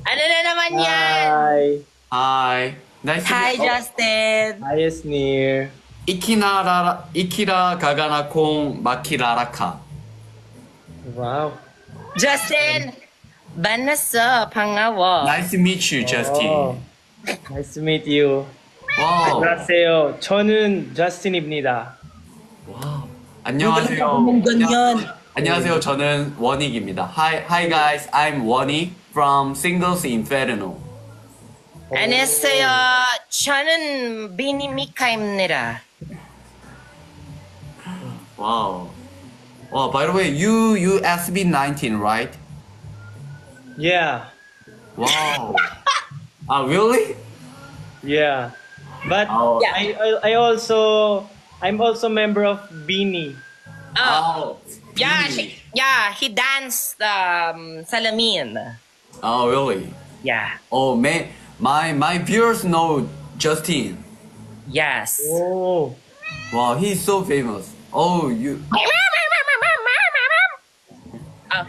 Ano na naman yan? Hi. Hi. Nice to Hi, meet you. Justin. Hi, Esnir. Ikira kagana kong makilala. Wow. Justin, banasa pangawa. Nice to meet you, Justin. Nice to meet you. Wow. 안녕하세요. 저는 저스틴입니다. wow. 안녕하세요. ganyan. 안녕하세요. 저는 원익입니다. Hi guys. I'm Wonik from Singles Inferno. 안녕하세요. 저는 비니 미카입니다. Wow. Wow. By the way, you SB19, right? Yeah. Wow. Really? Yeah. But Oh. I'm also member of Beanie. Oh. He danced Salamin. Oh, really? Yeah. Oh man, my viewers know Justin. Yes. Oh. Wow, he's so famous. Oh, you. Oh,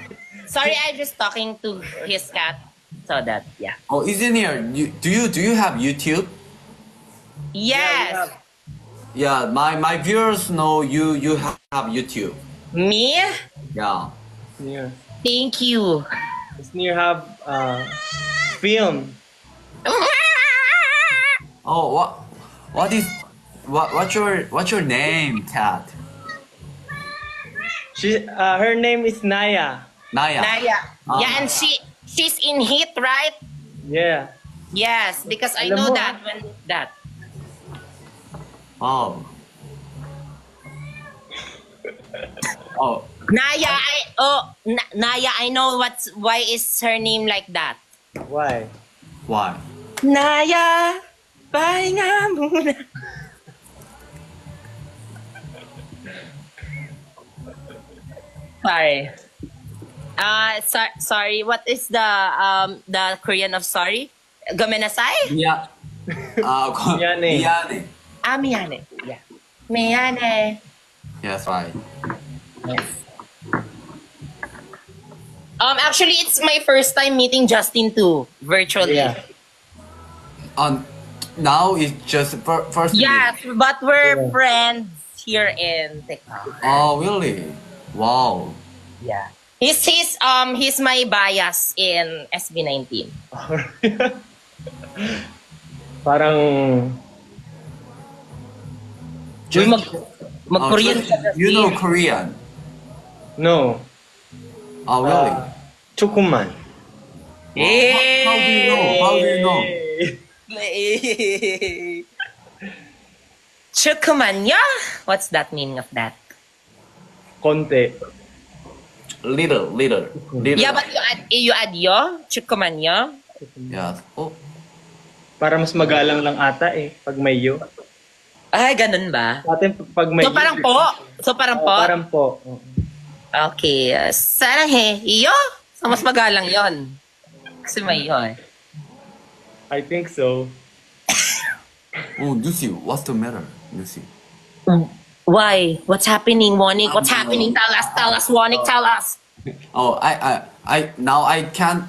sorry, I'm just talking to his cat. So that, yeah. Oh, isn't here? Do you have YouTube? Yes. Yeah, my viewers know you have YouTube. Me? Yeah. Esnir. Thank you. Esnir have film. Oh, what's your name, cat? Her name is Naya. Naya. Naya. Ah. Yeah, and she's in Hit, right? Yeah. Yes, because I Alam know mo, that when that. Oh. Oh. Naya, Naya, I know why is her name like that. Why? Why? Naya, pahinga muna. Sorry. Sorry. What is the Korean of sorry? Gomenasai? Yeah. Miyane. Miyane. Miyane. Yeah. Miyane. Yes, right. Actually, it's my first time meeting Justin too, virtually. Yeah. Now it's just first. Yes, but we're Yeah. friends here in TikTok. Oh, really? Wow. Yeah. He's my bias in SB19. Parang Uy, mag-Korean ka kasi. You know Korean? no. Oh, really? Chukuman. How do you know? How do you know? Chukumanya? What's that meaning of that? Konti. Little. Yeah, but you add yo? Chukumanya? Yeah. Oh. Para mas magalang lang ata pag may yo. Ay, ganun ba? Sa atin pag may So parang po? So parang po? Parang po. Okay. Sarang iyo? So mas magalang yon. Kasi may yo I think so. Oh, Lucy, what's the matter, Lucy? Why? What's happening, Wonik? What's happening? Tell us, Wonik, tell us. Oh, I now I can't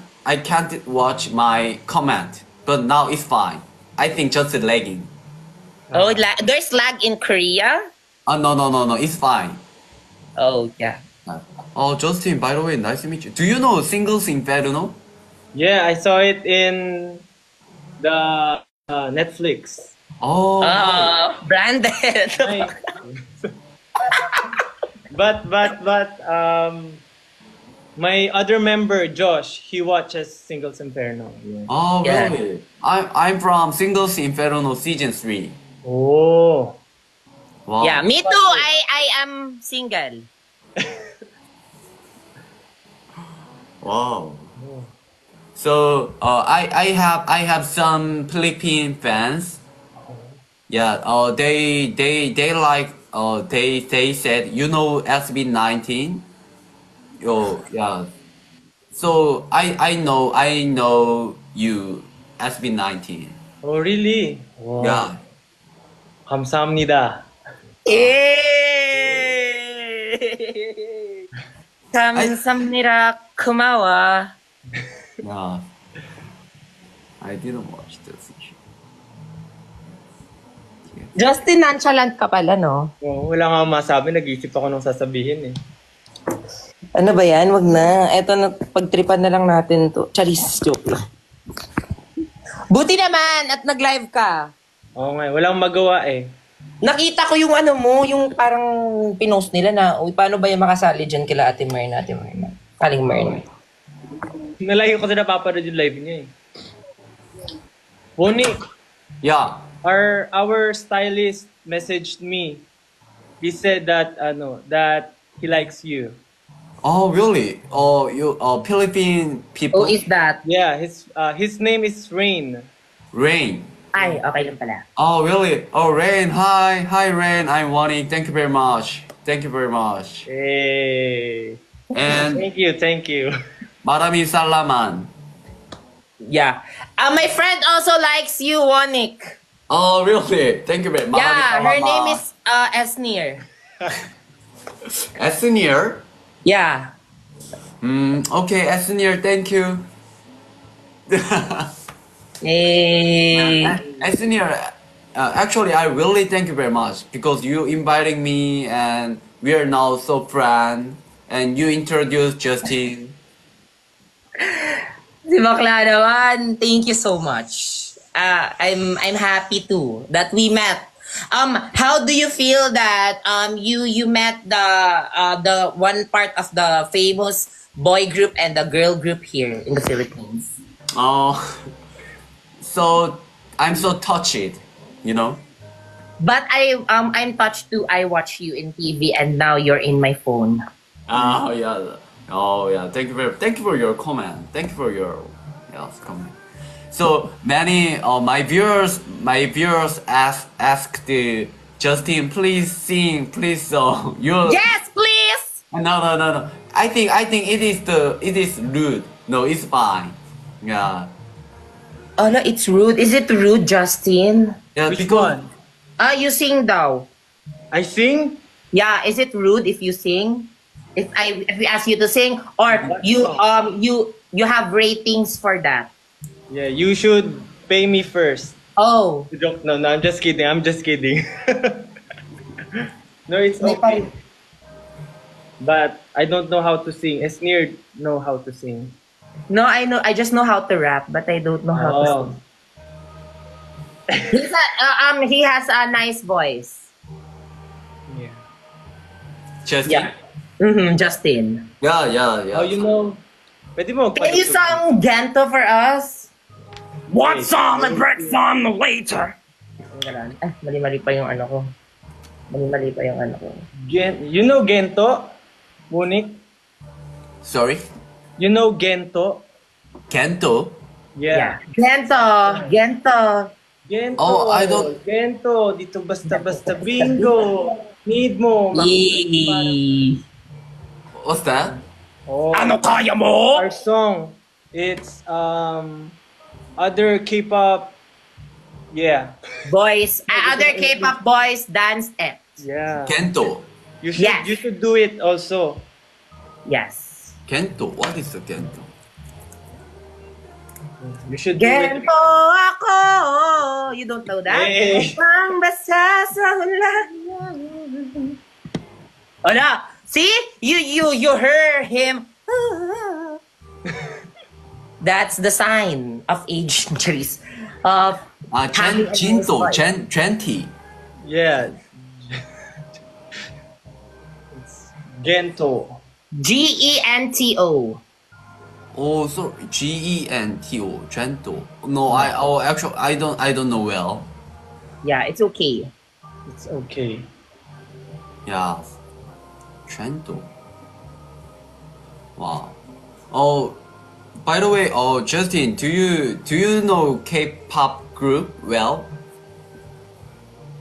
watch my comment, but now it's fine. I think just lagging. Oh, there's lag in Korea? Oh no, it's fine. Oh, yeah. Oh, Justin, by the way, nice to meet you. Do you know Singles Inferno? Yeah, I saw it in the Netflix. Oh, Branded. Nice. but my other member Josh, he watches Singles Inferno. Yeah. oh Yeah. really? I'm from Singles Inferno season 3. Oh. Wow. Yeah, me too. I am single. Wow. So I have some Philippine fans. Yeah. They like they said SB19. Oh yeah. So I know you SB19. Oh really? Wow. Yeah. 감사합니다. 감사합니다. 고마워. Yeah. I didn't watch this. Justin, nonchalant ka pala, no? Oh, wala nga masabi. Nag-isip ako nung sasabihin eh. Ano ba yan? Wag na. Eto, pagtripan na lang natin to. Charis, joke lang. Buti naman at nag-live ka. Oo nga, walang magawa eh. Nakita ko yung ano mo, yung parang pinost nila na, uy, paano ba yung makasali dyan kila Ate Myrna, Aling Myrna. Nalayo ko na napapanood yung live niya eh. Bonnie, Yeah. our stylist messaged me. He said that that he likes you. Oh, really? Oh, you Philippine people? Who is that? Yeah, his name is Rain. Rain. Ay, okay lang pala. Oh, really? Oh, Rain. Hi. Hi, Rain. I'm Wani. Thank you very much. Thank you very much. Hey. And Thank you. Marami salaman. Yeah. My friend also likes you, Wonik. Oh, really? Thank you very much. Yeah, her name is Esnir. Esnir. Yeah. Okay, Esnir. Thank you. Hey. Esnir, actually, I really thank you very much because you inviting me and we are now so friend and you introduced Justin. Si bakla naman, thank you so much. I'm happy too that we met. How do you feel that you met the one part of the famous boy group and the girl group here in the Philippines? Oh, so I'm so touched, you know. But I'm touched too. I watch you in TV and now you're in my phone. Oh yeah. Oh yeah. Thank you for your comment. Thank you for your comment. So many my viewers asked Justin, please sing, please song. You Yes, please. no. I think it is rude. No, it's fine. Yeah. Oh no, it's rude. Is it rude, Justin? Yeah, Which because one? You sing daw. I sing? Yeah, is it rude if you sing? If we ask you to sing, or you have ratings for that? Yeah, you should pay me first. Oh, Joke. No, I'm just kidding. No, it's may okay. pa- But I don't know how to sing. Esnir know how to sing. no, I know. I just know how to rap, but I don't know how to Oh. sing. He has a nice voice. Yeah. Justin. Yeah. Justin. Yeah. Oh, you know. Pwede mo Can you sing Gento for us? What's on the breakfast later? Mali-mali pa yung ano ko. You know Gento? Monik? Sorry. You know Gento? Kento. Yeah. Gento. Gento. Oh, I don't- Gento. Dito basta-basta bingo. Need mo. Yee. What's that? Oh, Ano kaya mo? our song. It's other K-pop. Yeah. Boys, other K-pop boys dance steps. Yeah. Kento. You should Yes. you should do it also. Yes. Kento. What is the Kento? You should do it. Gento ako. You don't know that? Hey. Pang basa sa ulan. Wala. See? You heard him. That's the sign of age, Charis. Of having a nice Jinto. voice. Genti. Yeah. It's Gento. Gento. Oh, so Gento. Gento. No, actually I don't know well. Yeah, it's okay. It's okay. Yeah. Gento. Wow. Oh, by the way, Justin, do you know K-pop group well?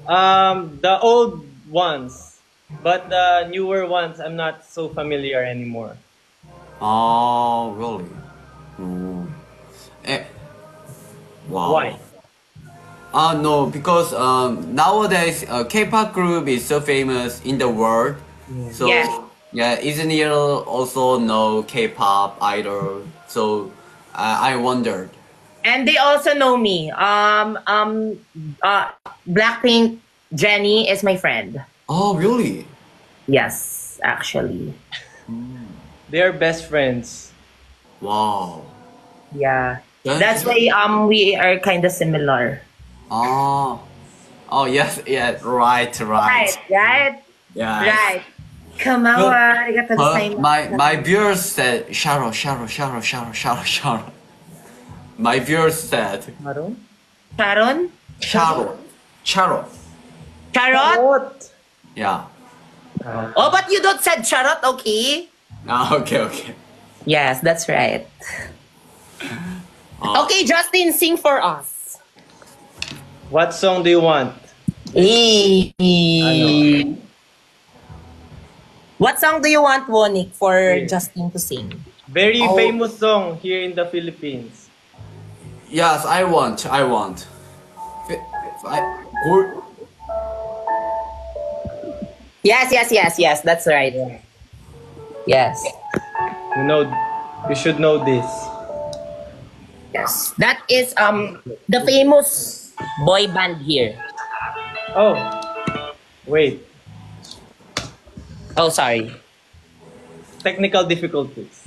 The old ones, but the newer ones, I'm not so familiar anymore. Oh, really? Oh. Wow. Why? No, because nowadays K-pop group is so famous in the world. So Yeah. yeah, isn't it also know K-pop idol? So I wondered. And they also know me. Blackpink Jenny is my friend. Oh, really? Yes, actually. They're best friends. Wow. Yeah. Then- That's why we are kind of similar. Oh. Oh, yes, yes, right. Right. Yeah. Right. Come on, arigatou gozaimasu. My viewers said Sharo. My viewers said Maroon? Sharon? Sharo. Charot? What? Yeah. Oh, but you don't said charot, okay? Ah, okay. Yes, that's right. Okay, Justin, sing for us. What song do you want? What song do you want, Wonik, for Yeah. Justin to sing? Very Oh. famous song here in the Philippines. Yes, I want. Yes, that's right. Yes. You know, you should know this. Yes. That is the famous boy band here. Oh, wait. Oh, sorry. Technical difficulties.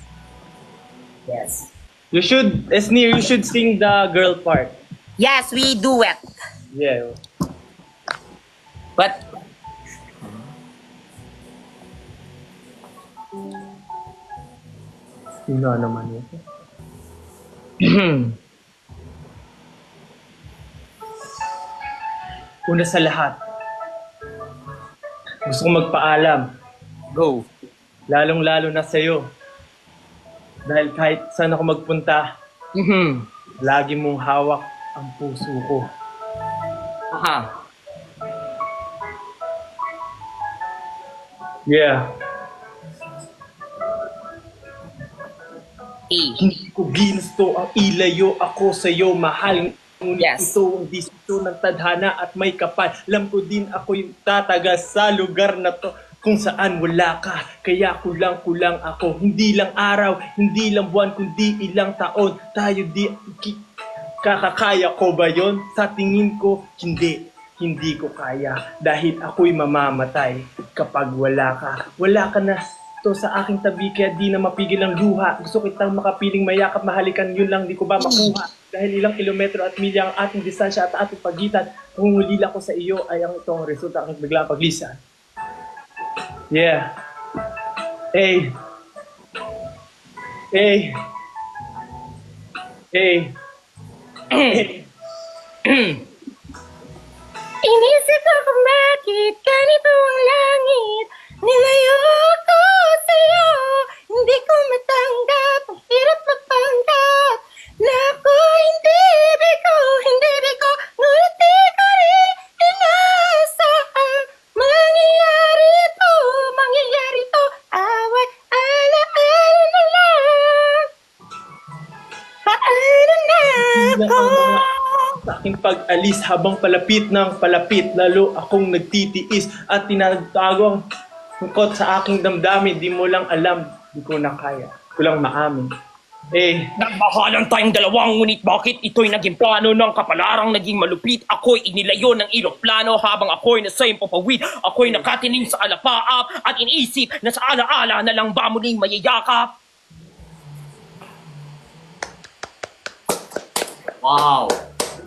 Yes. You should, Esnir, you should sing the girl part. Yes, we do it. Yeah. But Sino naman ito? Una sa lahat, gusto kong magpaalam, go. lalong-lalo na sa'yo. Dahil kahit saan ako magpunta, lagi mong hawak ang puso ko. Aha. Yeah. Hindi ko ginusto ang ilayo ako sa'yo, mahal. Ngunit Yes. ito ang desisyon ng tadhana at may kapal. Alam ko din ako yung tataga sa lugar na to kung saan wala ka. Kaya kulang-kulang ako. Hindi lang araw, hindi lang buwan, kundi ilang taon. Tayo kakakaya ko ba yon? Sa tingin ko, hindi. Hindi ko kaya dahil ako'y mamamatay kapag wala ka. Wala ka na to sa aking tabi kaya di na mapigil ang luha. Gusto kitang makapiling mayakap, mahalikan, yun lang di ko ba makuha. Dahil ilang kilometro at milya ang ating distansya at ating pagitan, kung hulila ko sa iyo ay ang itong resulta aking biglang paglisan. Yeah. Hey. Hey. Hey. Inisip ko kung bakit ganito ang langit. Nilayo ko sa'yo. Hindi ko matanggap. Ang hirap magpanggap. Na ako hindi bigo. Ngunit di ko rin inaasahan. Mangyayari to. Away, alaala na lang. Paano na ako? Sa aking pag-alis habang palapit ng palapit, lalo akong nagtitiis at tinatago ang lungkot sa aking damdamin. Di mo lang alam, di ko na kaya, kulang maamin. Nagmahalan tayong dalawang, ngunit bakit ito'y naging plano ng kapalarang naging malupit? Ako'y inilayo ng eroplano habang ako'y nasa'yong papawid. Ako'y nakatining sa alapaap at iniisip na sa alaala na lang ba muling mayayakap? Wow.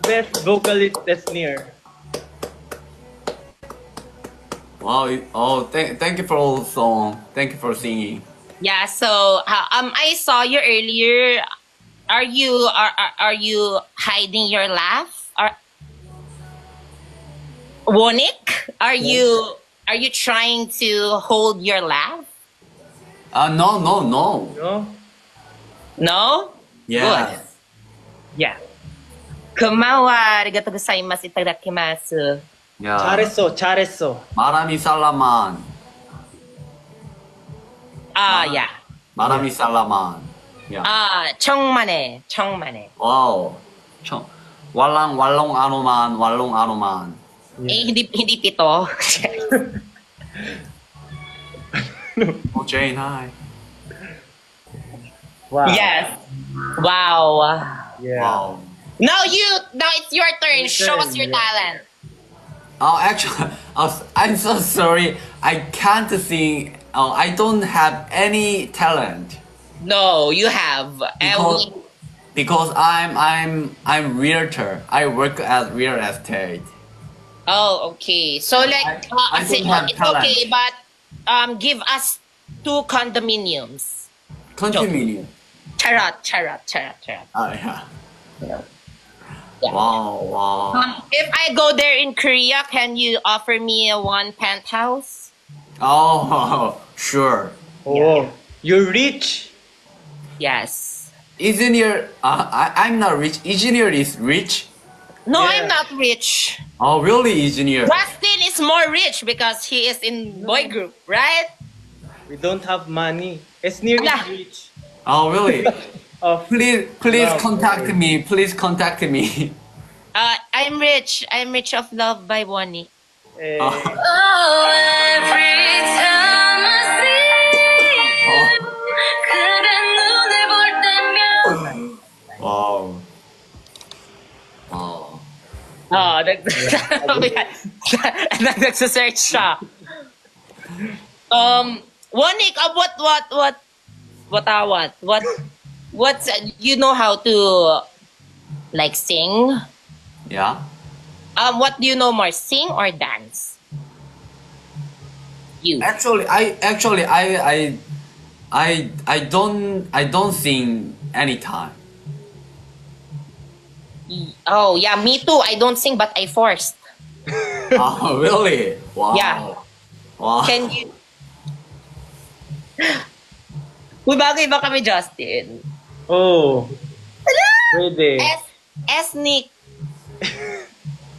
Best vocalist that's near. Wow. Oh, thank you for all the song. Thank you for singing. Yeah, so I saw you earlier. Are you hiding your laugh? Wonik, are you trying to hold your laugh? No. No? No? Yeah. Good. Yeah. Kumawa, arigatou gozaimasu, itadakimasu. Yeah. Chareso. Marami salaman. Yeah. Marami salaman. Yeah. 청만해. Wow. Walang anuman. Hindi pito. Oh, Jane, hi. Wow. Yes. Wow. Yeah. Wow. Now it's your turn. Your Show us turn, your yeah. talent. Oh, actually, I'm so sorry. I can't sing. I don't have any talent No, you have. because because I'm realtor. I work as real estate. Oh, okay. So like, I say, don't have it's talent. okay, but give us 2 condominiums. Continue. Charot. Oh yeah. Yeah. Wow, wow. If I go there in Korea, can you offer me a 1 penthouse? Oh, sure. Oh, you're rich. Yes. Engineer, I'm not rich. Engineer is rich. No, Yeah. I'm not rich. Oh, really, engineer? Justin is more rich because he is in boy group, right? We don't have money. Esnir Ala. is rich. Oh, really? Of Please Wow, contact okay. me. Please contact me. I'm rich. I'm rich of love by Bonnie. eh, Oh, wow. Wow. Oh, nagsa-search siya. Wanik, what's you know how to like sing? Yeah. What do you know more, sing or dance? You. I don't sing anytime. Oh yeah, me too. I don't sing, but I forced. Oh, really? Wow. Yeah. Wow. Can you? Uy, bagay ba kami, Justin? oh. Pwede. Ethnic.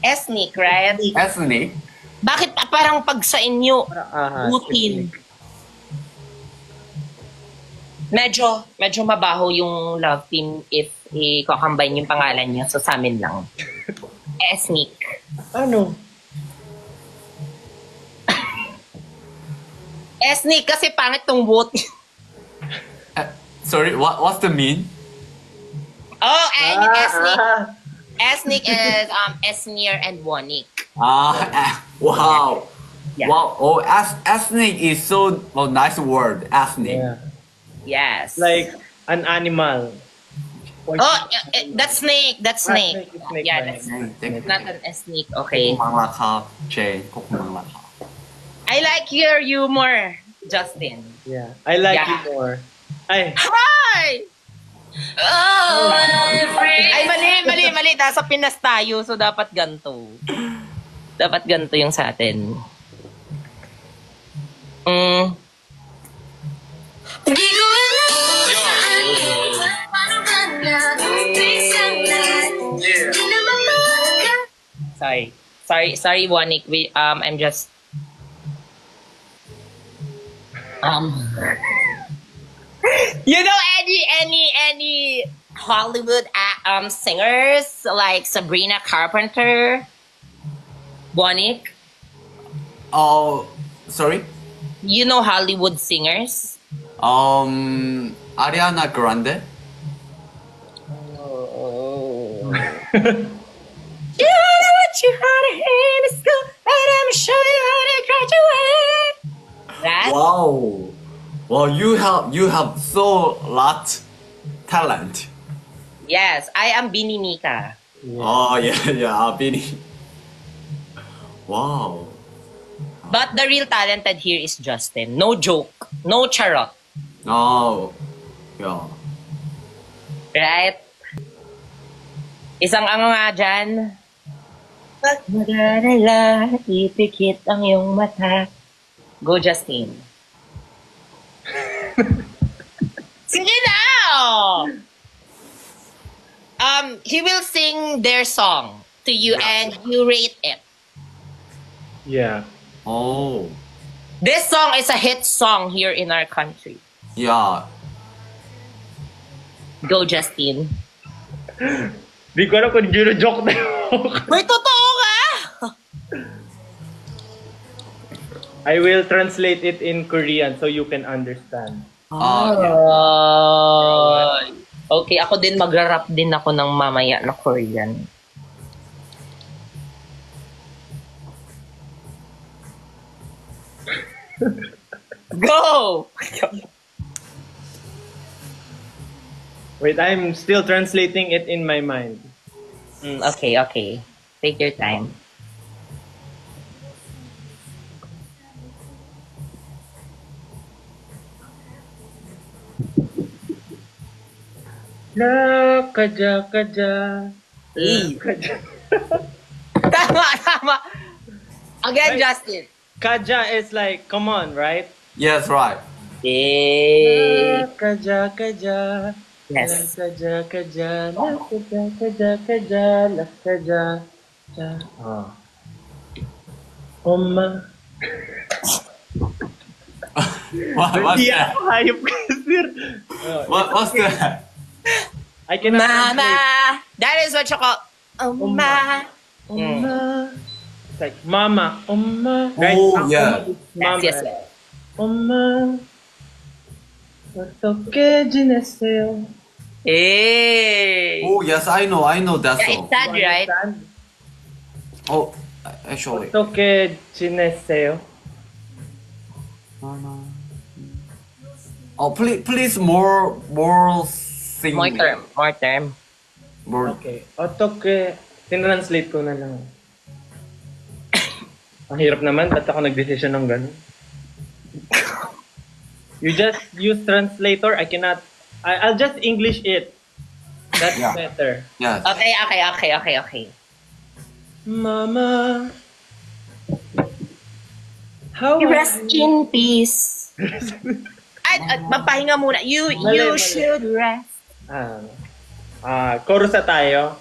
Ethnic, right? Ethnic? Bakit parang pag sa inyo, Aha, Putin? Medyo mabaho yung love team if i-combine yung pangalan niya. So, sa amin lang. Ethnic. Ano? Ethnic kasi pangit tong vote. Sorry, what's the mean? Oh, and ethnic. Ah, Ethnic is Esnir and Wanik. Wow. Yeah. Wow. Oh, ethnic is so nice word. Ethnic. yeah. Yes. Like an animal. Oh, that's snake. That's Ah, snake. snake, Yeah, snake. that's Thank you. not an ethnic. Okay. ขอบคุณมากครับเจนขอบคุณมากครับ I like your humor, Justin. Yeah. I like Yeah. you more. Ay. Hi! Ay, mali. Nasa Pinas tayo, so dapat ganito. Dapat ganito yung sa atin. Sorry, Wanik. I'm just... You know any Hollywood singers like Sabrina Carpenter, Wanik? Oh, sorry. You know Hollywood singers? Ariana Grande. You had in school, and I'm sure you had to graduate. That? Wow. Well, you have so lot talent. Yes, I am Bini Mika. Oh yeah, Benny. Wow. But the real talented here is Justin. No joke. No charot. Oh, yeah. Right? Isang ano nga dyan. Pag mag-alala, ipikit ang iyong mata. Go, Justin. Sige now! He will sing their song to you and you rate it. Yeah. Oh, This song is a hit song here in our country. yeah. Go, Justin. Di ko alam kung joke na yun. May totoo ka! I will translate it in Korean so you can understand. Yeah. Okay, ako din mag-rap din ako ng mamaya na Korean. Go! Wait, I'm still translating it in my mind. Okay, okay. Take your time. La kaja kaja. Hey. Kaja. Tama, tama. Again, Right. Justin. Kaja is like, come on, right? Yes, right. Hey. La kaja kaja. Yes. La kaja kaja. La kaja kaja kaja. La kaja. Oh. Oma. What's Hindi that? ako hayop kasi. What's that? I cannot Mama. translate. That is what you call Oma. Oma. It's like mama. Oma. Right? Oh, Oma yeah. is Yes, mama. yes, yes. Oma. Otoke jineseo. Hey. Oh, yes, I know that Yeah, song. it's sad, right? Oh, actually. Otoke jineseo. Oh, please more sing. More term. More term. More. Okay. Otoke. Tinranslate ko na lang. Ang hirap naman. Ba't ako nag-decision ng ganun? You just use translator. I cannot. I'll just English it. That's Yeah. better. Yes. Okay. Mama. How Rest in peace. Ay, magpahinga muna. You Mali. should rest. Chorus na tayo.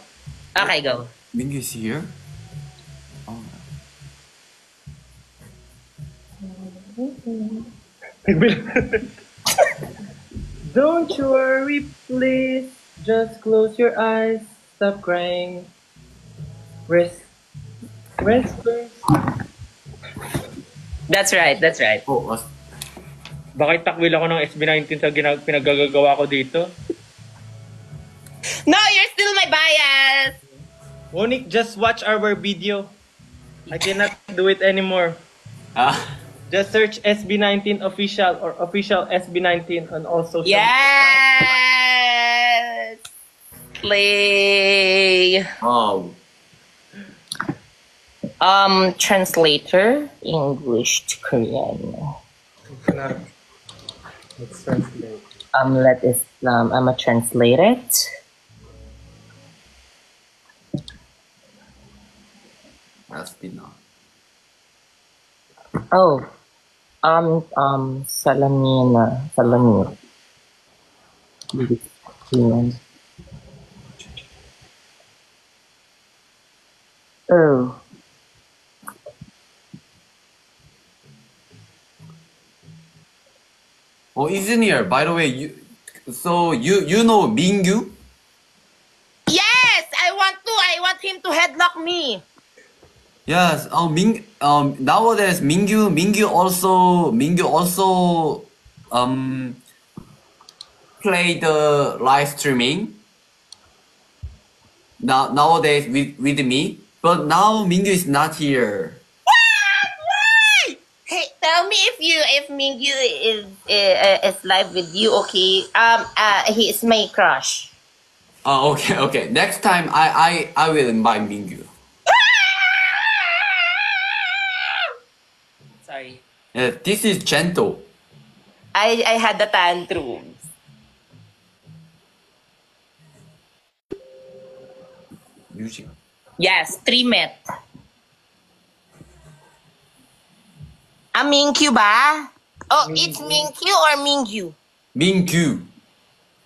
Okay, go. Mingyu is here. Oh. Don't you worry, please. Just close your eyes. Stop crying. Rest. Rest, rest. That's right. Oh, what's Bakit takwil ako ng SB19 sa pinagagagawa ko dito? No, you're still my bias. Monique, just watch our video. I cannot do it anymore. Just search SB19 official or official SB19 on all social Yes. Play. Oh. Translator, English to Korean. media. Let's translate. I'ma translate it. That's been on. Oh, Salamina. Korean. Oh. Oh, isn't here? By the way, you know Mingyu? Yes, I want him to headlock me. Yes. Nowadays Mingyu also play the live streaming. Nowadays with me, but now Mingyu is not here. Why? Hey, tell me if Mingyu is live with you, okay? He is my crush. Oh, okay. Next time I will invite Mingyu. Sorry. This is gentle. I had the tantrum. Music. Yes, Trimet. Mingyu ba? Oh, it's Mingyu or Mingyu? Mingyu.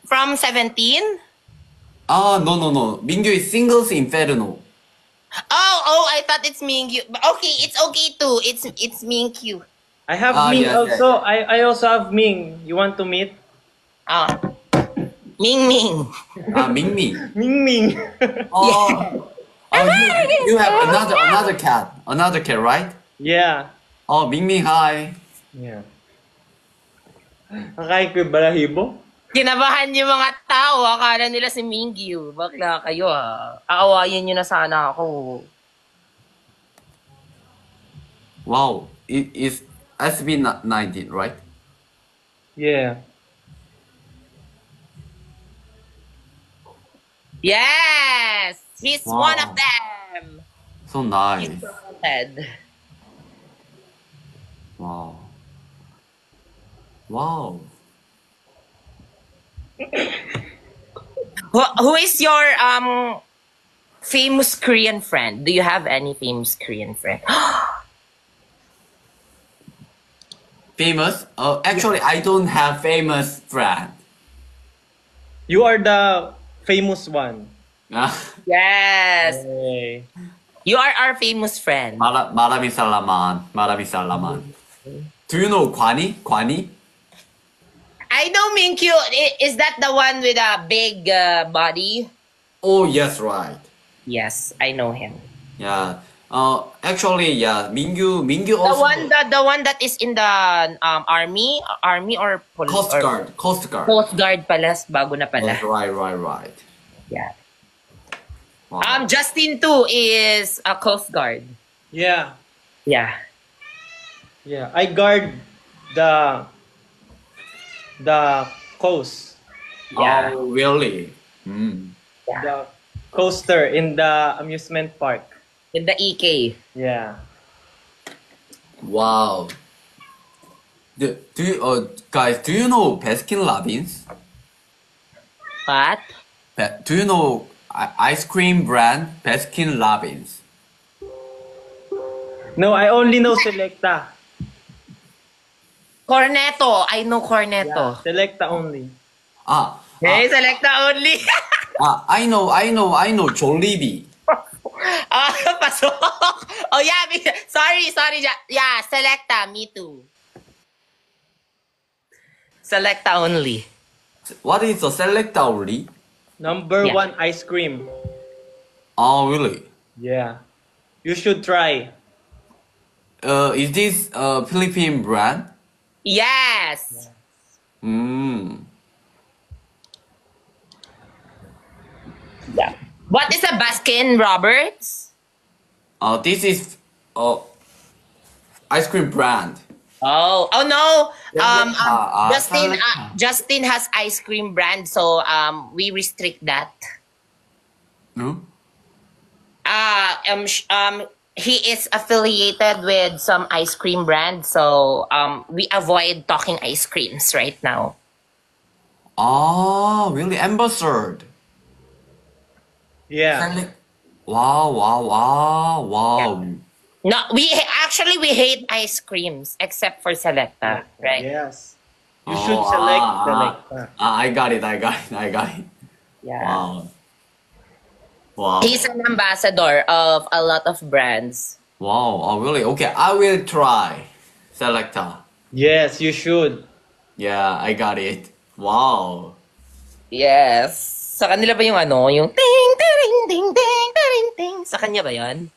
From 17? No. Mingyu is Singles Inferno. Oh, I thought it's Mingyu. But okay, it's okay too. It's Mingyu. I have Ah, Ming yes, also. I also have Ming. You want to meet? Ah. Ming. Mingmi. Ming Ming. Oh, you have another cat. Another cat, right? Yeah. Oh, Mingmi, hi. Yeah. Kakain ko yung balahibo? Kinabahan yung mga tao. Akala nila si Mingyu. Bakla kayo ha. Aawayin nyo na sana ako. Wow, it is SB19, right? Yeah. Yes! He's Wow. one of them. So nice. Ted. Wow. Wow. Who is your famous Korean friend? Do you have any famous Korean friend? Famous? Actually, I don't have famous friend. You are the famous one. Yes. Hey. You are our famous friend. Maraming salamat. Maraming salamat. Do you know Kwani? Kwani? I know Minkyu. Is that the one with a big body? Oh, yes, right. Yes, I know him. Yeah. Actually, yeah. Mingyu The also. one that is in the army or police Coast or Guard. Coast Guard. Coast Guard pala, bago na pala. Yes, right. Yeah. Wow. Justin too is a Coast Guard. Yeah. Yeah. Yeah. I guard the coast. Yeah. Oh, really? Mm. Yeah. The coaster in the amusement park. In the EK. Yeah. Wow. Do you guys, do you know Baskin Robbins? What? Do you know ice cream brand Baskin Robbins? No, I only know Selecta. Cornetto. I know Cornetto. Selecta only. Hey, Selecta only. I know Jollibee. Pasok. Oh, yeah. Sorry. Yeah, Selecta. Me too. Selecta only. What is the Selecta only? Number Yeah. one ice cream. Oh, really? Yeah. You should try. Is this a Philippine brand? Yes. Mm. Yeah. What is a Baskin Roberts? This is ice cream brand. Oh no. Selecta. Justin has ice cream brand, so we restrict that. No? He is affiliated with some ice cream brand, so we avoid talking ice creams right now. Oh, really? Ambassador. Yeah. Wow. No, we hate ice creams except for Selecta, right? Yes. You should select Selecta. I got it. Yeah. Wow. He's an ambassador of a lot of brands. Wow. Oh, really? Okay, I will try. Selecta. Yes, you should. Yeah, I got it. Wow. Yes. Sa kanila ba yung yung ting, ting, ting, ting, ting, ting? Sa kanya ba yun?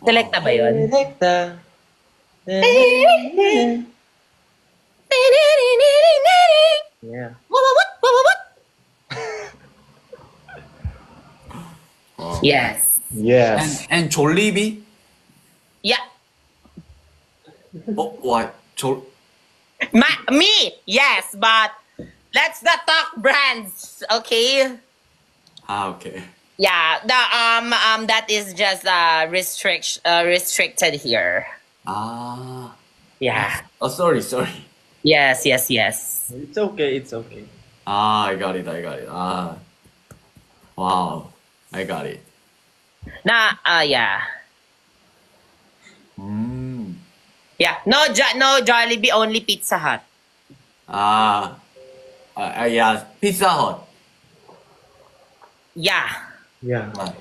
Selecta ba yun? Selecta. Yeah. What? Yes. Yes. And Jollibee? Yeah. Oh, what? Me, yes, but let's not talk brands, okay? Okay. Yeah, that is just restricted here. Yeah. Oh, sorry. Yes. It's okay. I got it. Wow. I got it. Yeah. Mm. Yeah. No Jollibee, only Pizza Hut. Yeah, Pizza Hut. Yeah. Yeah. Right.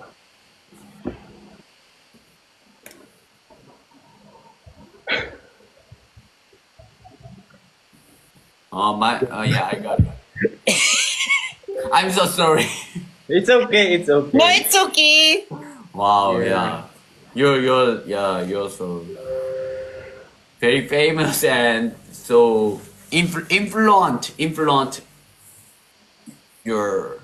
Yeah, I got it. I'm so sorry. It's okay. No, it's okay. Wow, Yeah. You're so very famous and so influence your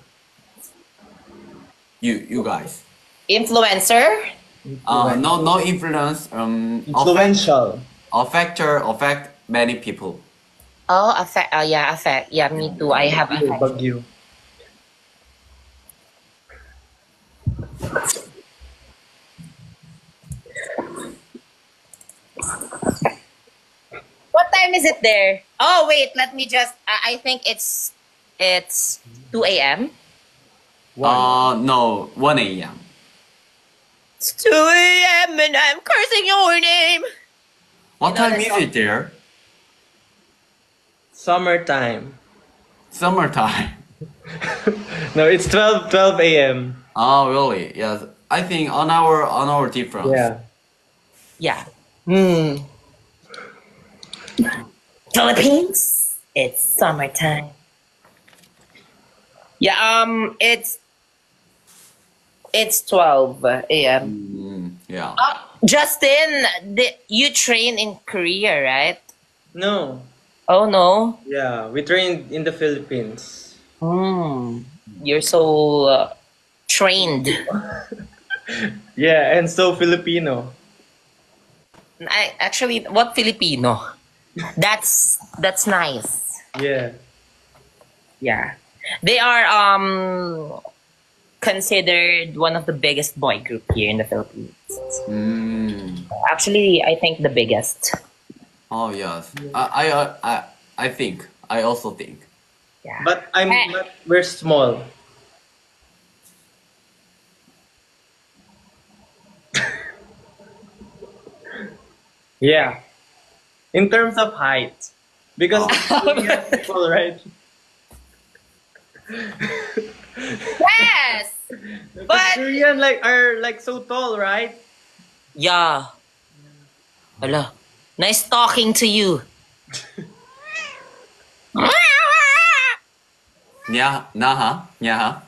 you guys. Influencer? No influence. Influential. Affect many people. Oh, affect. Oh, yeah, affect. Yeah, me too. I have affect. Bagyo. What time is it there? Oh, wait. Let me just. I think it's 2 a.m. No, 1 a.m. It's 2 a.m. and I'm cursing your name. What You know time the is song? it there? Summertime. Summertime. No, it's 12 a.m. Oh, really? Yes. I think on our difference. Yeah. Yeah. Philippines. It's summertime. Yeah. It's 12 a.m. Yeah. Justin, you train in Korea, right? No. Oh no. Yeah, we trained in the Philippines. You're so trained. Yeah, and so Filipino. I actually, what Filipino? That's nice. Yeah. Yeah, they are considered one of the biggest boy group here in the Philippines. Actually, I think the biggest. Oh yes. I think. I also think. Yeah. But we're small. Yeah. In terms of height. Because Korean people, right? Yes, but Korean are like so tall, right? yeah. Hello. Nice talking to you. Yeah. Naha. Yeah.